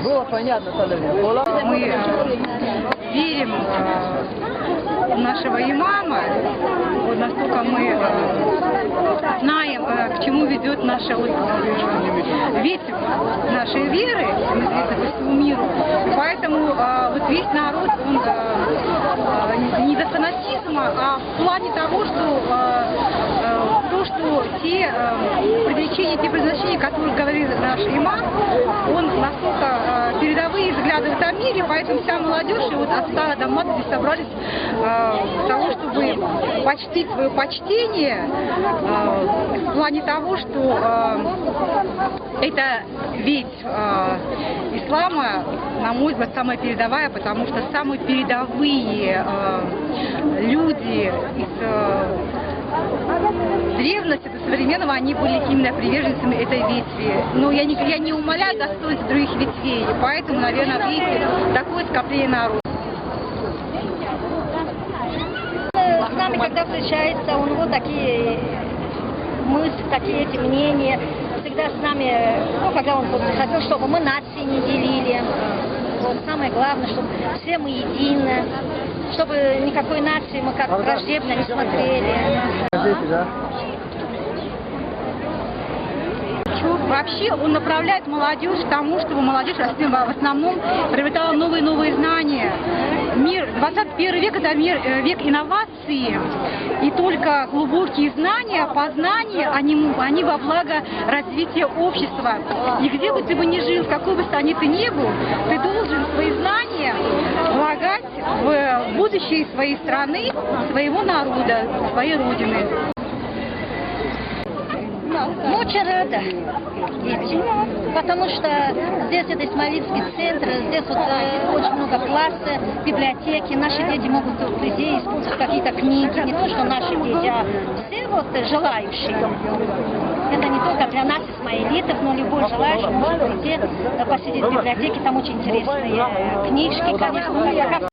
Было понятно, мы верим в нашего имама, вот настолько мы знаем, к чему ведет наша ведь нашей веры, известно по всему миру. Поэтому вот весь народ, он не до фанатизма, а в плане того, что те привлечения, те предназначения, которые говорит наш имам, он настолько передовые взгляды в этом мире, поэтому вся молодежь и вот от стара до млада здесь собрались для того, чтобы почтить свое почтение в плане того, что это ведь ислама, на мой взгляд, самая передовая, потому что самые передовые люди из древности до современного, они были именно приверженцами этой ветви. Но я не умаляю достоинства других ветвей, поэтому, наверное, видите, такое скопление народа. С нами, когда встречается, у него такие мысли, такие эти мнения. Всегда с нами, когда он хотел, чтобы мы нации не делили. Вот, самое главное, чтобы все мы едины, чтобы никакой нации мы как враждебно не смотрели. Вообще он направляет молодежь к тому, чтобы молодежь в основном приобретала новые знания. Мир, 21 век — это век инноваций, и только глубокие знания, познания, они во благо развития общества. И где бы ты ни жил, в какой бы стране ты ни был, ты должен свои знания влагать в будущее своей страны, своего народа, своей родины. Мы очень рады идти, потому что здесь это Исмаильский центр, здесь вот очень много классов, библиотеки, наши дети могут здесь использовать какие-то книги, не то что наши дети, а все вот желающие. Это не только для нас, исмаилитов, но любой желающий может прийти, посидеть в библиотеке, там очень интересные книжки, конечно.